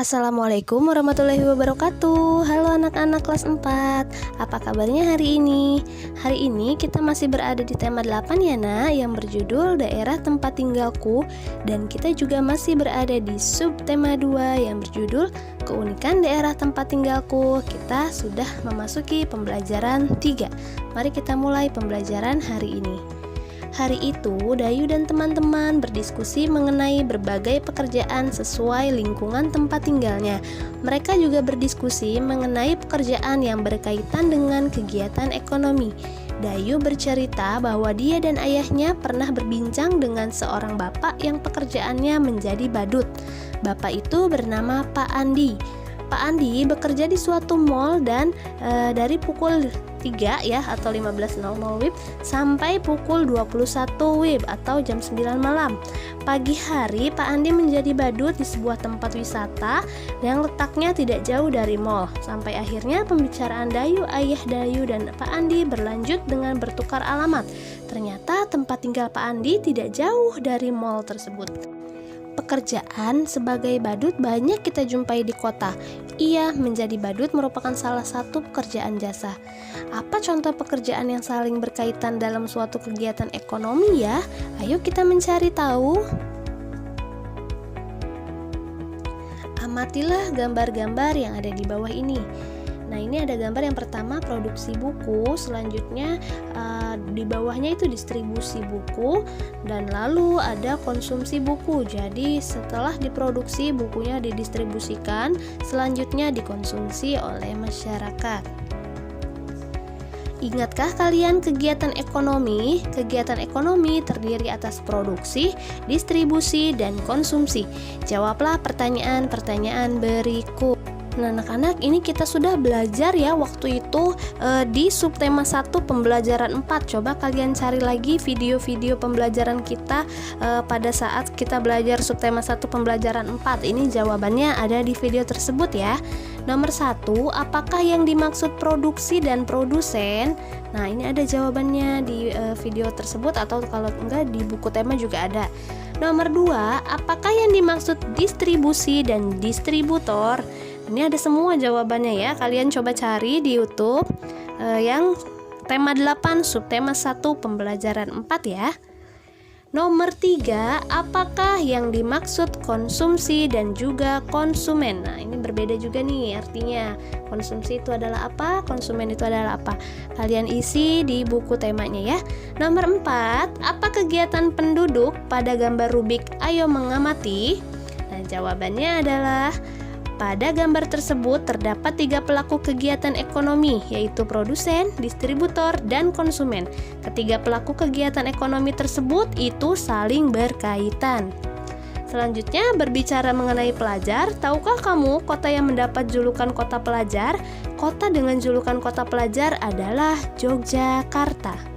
Assalamualaikum warahmatullahi wabarakatuh. Halo anak-anak kelas 4. Apa kabarnya hari ini? Hari ini kita masih berada di tema 8 ya nak, yang berjudul daerah tempat tinggalku. Dan kita juga masih berada di subtema 2 yang berjudul keunikan daerah tempat tinggalku. Kita sudah memasuki pembelajaran 3. Mari kita mulai pembelajaran hari ini. Hari itu, Dayu dan teman-teman berdiskusi mengenai berbagai pekerjaan sesuai lingkungan tempat tinggalnya. Mereka juga berdiskusi mengenai pekerjaan yang berkaitan dengan kegiatan ekonomi. Dayu bercerita bahwa dia dan ayahnya pernah berbincang dengan seorang bapak yang pekerjaannya menjadi badut. Bapak itu bernama Pak Andi. Pak Andi bekerja di suatu mall dan dari pukul 3 ya atau 15.00 WIB sampai pukul 21 WIB atau jam 9 malam. Pagi hari Pak Andi menjadi badut di sebuah tempat wisata yang letaknya tidak jauh dari mall. Sampai akhirnya pembicaraan Dayu, ayah Dayu dan Pak Andi berlanjut dengan bertukar alamat. Ternyata tempat tinggal Pak Andi tidak jauh dari mall tersebut. Pekerjaan sebagai badut banyak kita jumpai di kota. Ia menjadi badut merupakan salah satu pekerjaan jasa. Apa contoh pekerjaan yang saling berkaitan dalam suatu kegiatan ekonomi ya? Ayo kita mencari tahu. Amatilah gambar-gambar yang ada di bawah ini. Nah, ini ada gambar yang pertama produksi buku, selanjutnya di bawahnya itu distribusi buku, dan lalu ada konsumsi buku. Jadi setelah diproduksi bukunya didistribusikan, selanjutnya dikonsumsi oleh masyarakat. Ingatkah kalian kegiatan ekonomi? Kegiatan ekonomi terdiri atas produksi, distribusi, dan konsumsi. Jawablah pertanyaan-pertanyaan berikut. Nah anak-anak, ini kita sudah belajar ya waktu itu di subtema 1 pembelajaran 4. Coba kalian cari lagi video-video pembelajaran kita pada saat kita belajar subtema 1 pembelajaran 4. Ini jawabannya ada di video tersebut ya. Nomor 1, apakah yang dimaksud produksi dan produsen? Nah ini ada jawabannya di video tersebut, atau kalau enggak di buku tema juga ada. Nomor 2, apakah yang dimaksud distribusi dan distributor? Ini ada semua jawabannya ya. Kalian coba cari di YouTube yang tema 8 subtema 1 pembelajaran 4 ya. Nomor 3, apakah yang dimaksud konsumsi dan juga konsumen? Nah, ini berbeda juga nih artinya. Konsumsi itu adalah apa? Konsumen itu adalah apa? Kalian isi di buku temanya ya. Nomor 4, apa kegiatan penduduk pada gambar Rubik? Ayo mengamati. Nah, jawabannya adalah pada gambar tersebut terdapat 3 pelaku kegiatan ekonomi, yaitu produsen, distributor, dan konsumen. Ketiga pelaku kegiatan ekonomi tersebut itu saling berkaitan. Selanjutnya berbicara mengenai pelajar. Tahukah kamu kota yang mendapat julukan kota pelajar? Kota dengan julukan kota pelajar adalah Yogyakarta.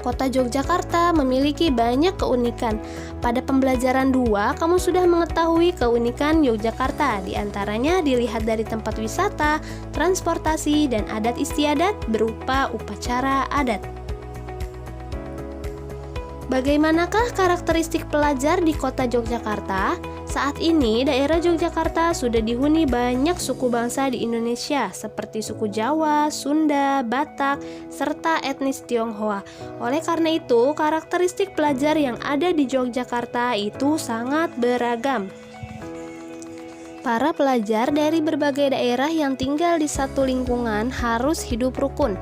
Kota Yogyakarta memiliki banyak keunikan. Pada pembelajaran 2, kamu sudah mengetahui keunikan Yogyakarta. Di antaranya dilihat dari tempat wisata, transportasi, dan adat istiadat berupa upacara adat. Bagaimanakah karakteristik pelajar di kota Yogyakarta? Saat ini, daerah Yogyakarta sudah dihuni banyak suku bangsa di Indonesia, seperti suku Jawa, Sunda, Batak, serta etnis Tionghoa. Oleh karena itu, karakteristik pelajar yang ada di Yogyakarta itu sangat beragam. Para pelajar dari berbagai daerah yang tinggal di satu lingkungan harus hidup rukun.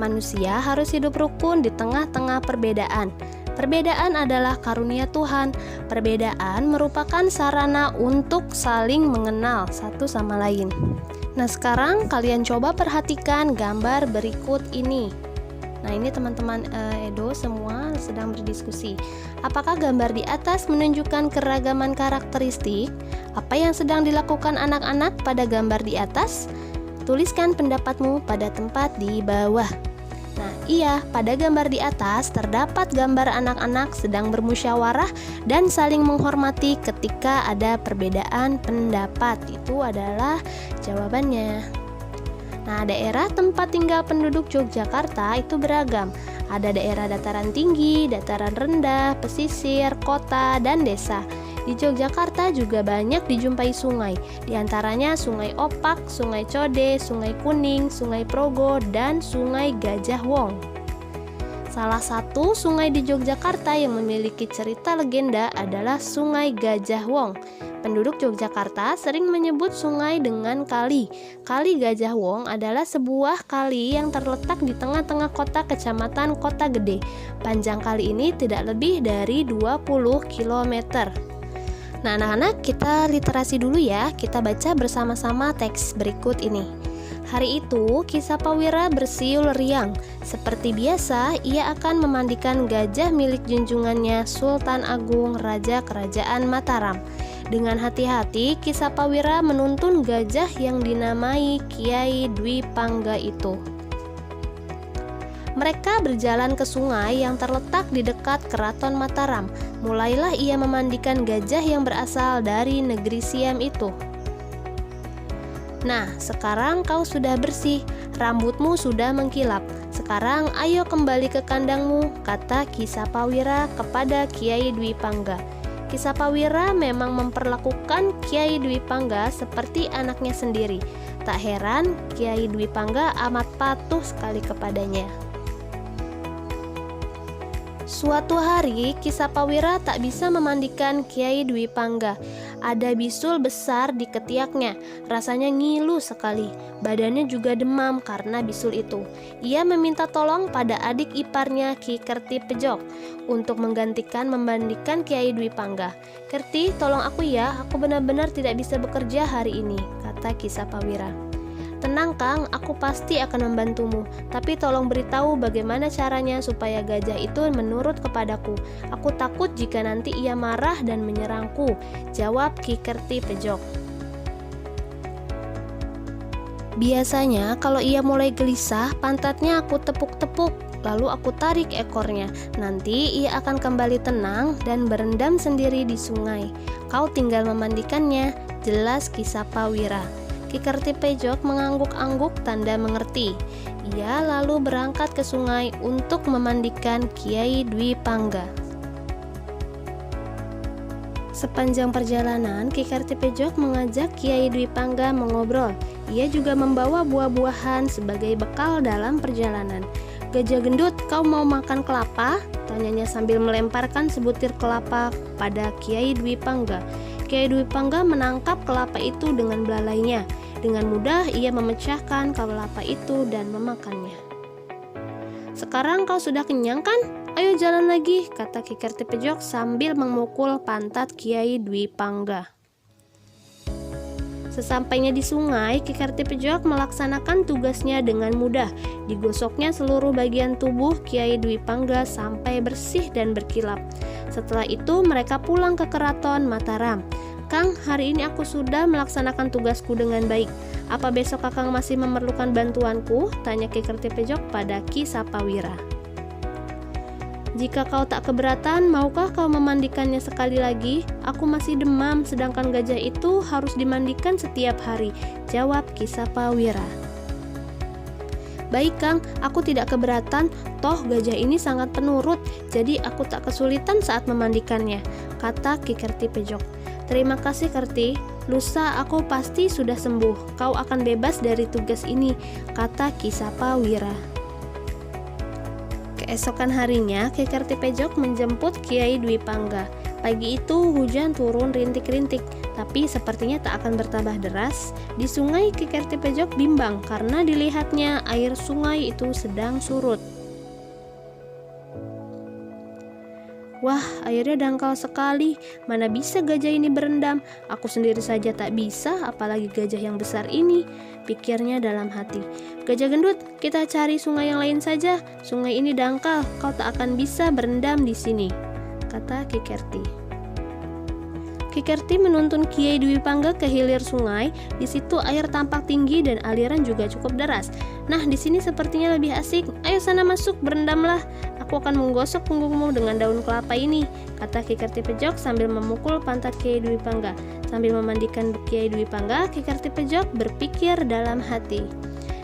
Manusia harus hidup rukun di tengah-tengah perbedaan. Perbedaan adalah karunia Tuhan. Perbedaan merupakan sarana untuk saling mengenal satu sama lain. Nah, sekarang kalian coba perhatikan gambar berikut ini. Nah, ini teman-teman Edo semua sedang berdiskusi. Apakah gambar di atas menunjukkan keragaman karakteristik? Apa yang sedang dilakukan anak-anak pada gambar di atas? Tuliskan pendapatmu pada tempat di bawah. Nah, iya, pada gambar di atas terdapat gambar anak-anak sedang bermusyawarah dan saling menghormati ketika ada perbedaan pendapat. Itu adalah jawabannya. Nah, daerah tempat tinggal penduduk Yogyakarta itu beragam. Ada daerah dataran tinggi, dataran rendah, pesisir, kota, dan desa. Di Yogyakarta juga banyak dijumpai sungai, di antaranya Sungai Opak, Sungai Code, Sungai Kuning, Sungai Progo, dan Sungai Gajah Wong. Salah satu sungai di Yogyakarta yang memiliki cerita legenda adalah Sungai Gajah Wong. Penduduk Yogyakarta sering menyebut sungai dengan kali. Kali Gajah Wong adalah sebuah kali yang terletak di tengah-tengah kota kecamatan Kota Gede. Panjang kali ini tidak lebih dari 20 km. Nah, anak-anak, kita literasi dulu ya. Kita baca bersama-sama teks berikut ini. Hari itu, Kisapawira bersiul riang. Seperti biasa, ia akan memandikan gajah milik junjungannya Sultan Agung Raja Kerajaan Mataram. Dengan hati-hati, Kisapawira menuntun gajah yang dinamai Kiai Dwi Pangga itu. Mereka berjalan ke sungai yang terletak di dekat Keraton Mataram. Mulailah ia memandikan gajah yang berasal dari negeri Siam itu. Nah, sekarang kau sudah bersih, rambutmu sudah mengkilap. Sekarang ayo kembali ke kandangmu, kata Kisapawira kepada Kiai Dwi Pangga. Kisapawira memang memperlakukan Kiai Dwi Pangga seperti anaknya sendiri. Tak heran, Kiai Dwi Pangga amat patuh sekali kepadanya. Suatu hari, Kisapawira tak bisa memandikan Kiai Dwi Pangga. Ada bisul besar di ketiaknya, rasanya ngilu sekali. Badannya juga demam karena bisul itu. Ia meminta tolong pada adik iparnya Ki Kerti Pejok untuk menggantikan memandikan Kiai Dwi Pangga. "Kerti, tolong aku ya, aku benar-benar tidak bisa bekerja hari ini," kata Kisapawira. "Tenang Kang, aku pasti akan membantumu. Tapi tolong beritahu bagaimana caranya supaya gajah itu menurut kepadaku. Aku takut jika nanti ia marah dan menyerangku," jawab Ki Kerti Pejok. "Biasanya kalau ia mulai gelisah, pantatnya aku tepuk-tepuk, lalu aku tarik ekornya. Nanti ia akan kembali tenang dan berendam sendiri di sungai. Kau tinggal memandikannya," jelas Kisapawira. Ki Kerti Pejok mengangguk-angguk tanda mengerti. Ia lalu berangkat ke sungai untuk memandikan Kiai Dwi Pangga. Sepanjang perjalanan, Ki Kerti Pejok mengajak Kiai Dwi Pangga mengobrol. Ia juga membawa buah-buahan sebagai bekal dalam perjalanan. "Gajah gendut, kau mau makan kelapa?" tanyanya sambil melemparkan sebutir kelapa pada Kiai Dwi Pangga. Kiai Dwi Pangga menangkap kelapa itu dengan belalainya. Dengan mudah ia memecahkan kelapa itu dan memakannya. "Sekarang kau sudah kenyang kan? Ayo jalan lagi," kata Ki Kerti Pejok sambil memukul pantat Kiai Dwi Pangga. Sesampainya di sungai, Ki Kerti Pejok melaksanakan tugasnya dengan mudah. Digosoknya seluruh bagian tubuh Kiai Dwi Pangga sampai bersih dan berkilap. Setelah itu mereka pulang ke Keraton Mataram. "Kang, hari ini aku sudah melaksanakan tugasku dengan baik. Apa besok Kakang masih memerlukan bantuanku?" tanya Ki Kerti Pejok pada Kisapawira. "Jika kau tak keberatan, maukah kau memandikannya sekali lagi? Aku masih demam, sedangkan gajah itu harus dimandikan setiap hari," jawab Kisapawira. "Baik Kang, aku tidak keberatan, toh gajah ini sangat penurut, jadi aku tak kesulitan saat memandikannya," kata Ki Kerti Pejok. "Terima kasih Kerti, lusa aku pasti sudah sembuh, kau akan bebas dari tugas ini," kata Kisapawira. Keesokan harinya, Ki Kerti Pejok menjemput Kiai Dwi Pangga. Pagi itu hujan turun rintik-rintik, tapi sepertinya tak akan bertambah deras. Di sungai, Ki Kerti Pejok bimbang karena dilihatnya air sungai itu sedang surut. "Wah, airnya dangkal sekali. Mana bisa gajah ini berendam? Aku sendiri saja tak bisa, apalagi gajah yang besar ini," pikirnya dalam hati. "Gajah gendut, kita cari sungai yang lain saja. Sungai ini dangkal, kau tak akan bisa berendam di sini," kata Ki Kerti. Ki menuntun Kiai Dwi Pangga ke hilir sungai. Di situ air tampak tinggi dan aliran juga cukup deras. Nah, di sini sepertinya lebih asik. Ayo sana masuk, berendamlah. Aku akan menggosok punggungmu dengan daun kelapa ini, kata Ki Kartipejok sambil memukul pantat Kiai Dwi Pangga. Sambil memandikan Kiai Dwi Pangga, Ki Kartipejok berpikir dalam hati.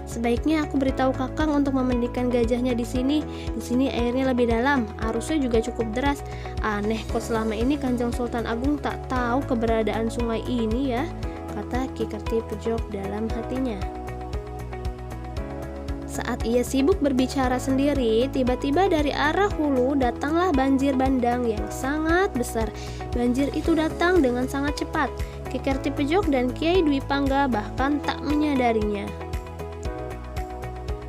Sebaiknya aku beritahu Kakang untuk memandikan gajahnya di sini. Di sini airnya lebih dalam, arusnya juga cukup deras. Aneh kok selama ini Kanjeng Sultan Agung tak tahu keberadaan sungai ini ya, kata Ki Kartipejok dalam hatinya. Saat ia sibuk berbicara sendiri, tiba-tiba dari arah hulu datanglah banjir bandang yang sangat besar. Banjir itu datang dengan sangat cepat. Ki Kartipejok dan Kiai Dwi Pangga bahkan tak menyadarinya.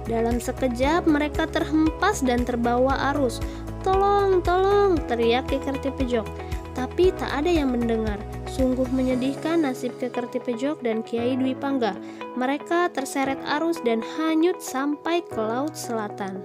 Dalam sekejap mereka terhempas dan terbawa arus. "Tolong, tolong!" teriak Ki Kartipejok. Tapi tak ada yang mendengar. Sungguh menyedihkan nasib Ki Kartipejok dan Kiai Dwi Pangga. Mereka terseret arus dan hanyut sampai ke laut selatan.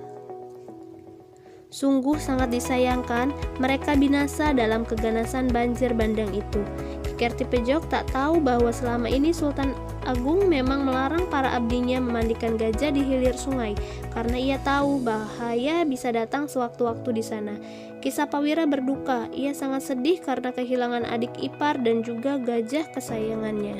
Sungguh sangat disayangkan, mereka binasa dalam keganasan banjir bandang itu. Ki Kartipejok tak tahu bahwa selama ini Sultan Agung memang melarang para abdinya memandikan gajah di hilir sungai karena ia tahu bahaya bisa datang sewaktu-waktu di sana. Ki Sapawira berduka, ia sangat sedih karena kehilangan adik ipar dan juga gajah kesayangannya.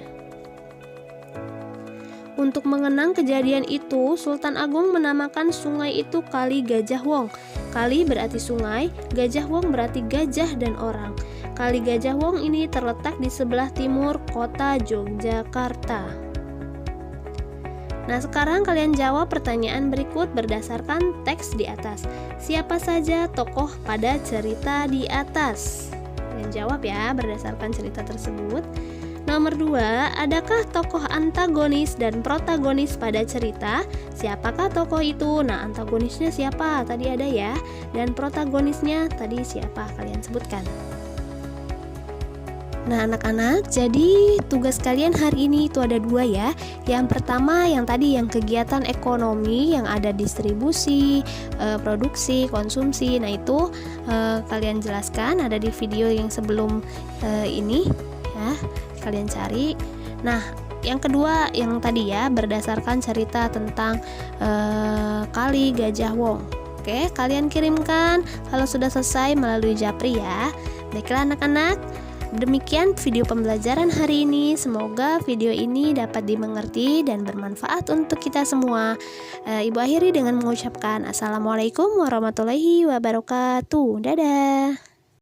Untuk mengenang kejadian itu, Sultan Agung menamakan sungai itu Kali Gajah Wong. Kali berarti sungai, Gajah Wong berarti gajah dan orang. Kali Gajah Wong ini terletak di sebelah timur kota Yogyakarta. Nah, sekarang kalian jawab pertanyaan berikut berdasarkan teks di atas. Siapa saja tokoh pada cerita di atas? Kalian jawab ya berdasarkan cerita tersebut. Nomor 2, adakah tokoh antagonis dan protagonis pada cerita? Siapakah tokoh itu? Nah, antagonisnya siapa? Tadi ada ya. Dan protagonisnya tadi siapa? Kalian sebutkan. Nah, anak-anak, jadi tugas kalian hari ini itu ada 2 ya. Yang pertama yang tadi yang kegiatan ekonomi yang ada distribusi, produksi, konsumsi. Nah, itu kalian jelaskan ada di video yang sebelum ini ya. Kalian cari. Nah, yang kedua yang tadi ya berdasarkan cerita tentang Kali Gajah Wong. Oke, kalian kirimkan kalau sudah selesai melalui Japri ya. Baiklah anak-anak, demikian video pembelajaran hari ini. Semoga video ini dapat dimengerti dan bermanfaat untuk kita semua. Ibu akhiri dengan mengucapkan Assalamualaikum warahmatullahi wabarakatuh. Dadah.